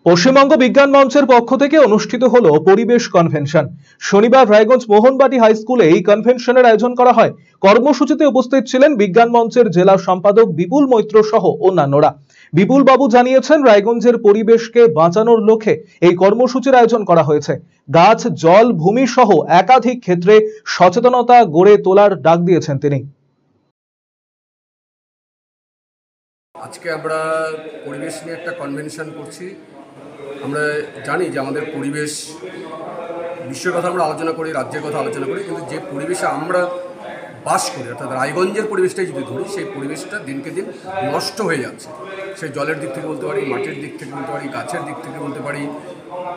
পশ্চিমবঙ্গ বিজ্ঞান মঞ্চের পক্ষ থেকে অনুষ্ঠিত হলো পরিবেশ কনভেনশন। শনিবার রায়গঞ্জ মোহনবাটি হাই স্কুলে এই কনভেনশনের আয়োজন করা হয়। কর্মসূচিতে উপস্থিত ছিলেন বিজ্ঞান মঞ্চের জেলা সম্পাদক বিপুল মৈত্র সহ অন্যান্যরা। বিপুল বাবু জানিয়েছেন, রায়গঞ্জের পরিবেশকে বাঁচানোর লক্ষ্যে এই কর্মসূচির আয়োজন করা হয়েছে। গাছ, জল, ভূমি সহ একাধিক ক্ষেত্রে সচেতনতা গড়ে তোলার ডাক দিয়েছেন তিনি। আজকে আমরা পরিবেশ নিয়ে একটা কনভেনশন করছি। আমরা জানি যে আমাদের পরিবেশ, বিশ্বের কথা আমরা আলোচনা করি, রাজ্যের কথা আলোচনা করি, কিন্তু যে পরিবেশে আমরা বাস করি, অর্থাৎ রায়গঞ্জের পরিবেশটাই যদি ধরি, সেই পরিবেশটা দিনকে দিন নষ্ট হয়ে যাচ্ছে। সেই জলের দিক থেকে বলতে পারি, মাটির দিক থেকে বলতে পারি, গাছের দিক থেকে বলতে পারি।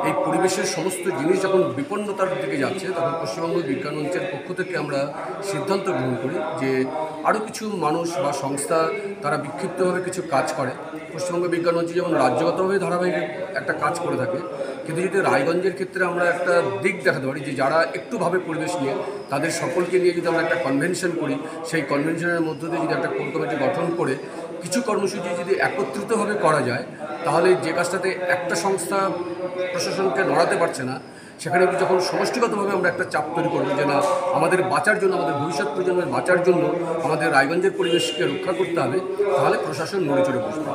এই পরিবেশের সমস্ত জিনিস যখন বিপন্নতার দিকে যাচ্ছে, তখন পশ্চিমবঙ্গ বিজ্ঞান মঞ্চের পক্ষ থেকে আমরা সিদ্ধান্ত গ্রহণ করি যে আরও কিছু মানুষ বা সংস্থা তারা বিক্ষিপ্তভাবে কিছু কাজ করে। পশ্চিমবঙ্গ বিজ্ঞান মঞ্চ যেমন রাজ্যগতভাবে ধারাবাহিক একটা কাজ করে থাকে, কিন্তু যদি রায়গঞ্জের ক্ষেত্রে আমরা একটা দিক দেখাতে পারি যে যারা একটু ভাবে পরিবেশ নিয়ে, তাদের সকলকে নিয়ে যদি আমরা একটা কনভেনশন করি, সেই কনভেনশনের মধ্য দিয়ে যদি একটা কোর কমিটি গঠন করে কিছু কর্মসূচি যদি একত্রিতভাবে করা যায়, তাহলে যে কাজটাতে একটা সংস্থা প্রশাসনকে নড়াতে পারছে না, সেখানে যখন সমষ্টিগতভাবে আমরা একটা চাপ তৈরি করবো যে না, আমাদের বাঁচার জন্য, আমাদের ভবিষ্যৎ প্রজন্মের বাঁচার জন্য আমাদের রায়গঞ্জের পরিবেশকে রক্ষা করতে হবে, তাহলে প্রশাসন নড়ে চড়ে বসবে।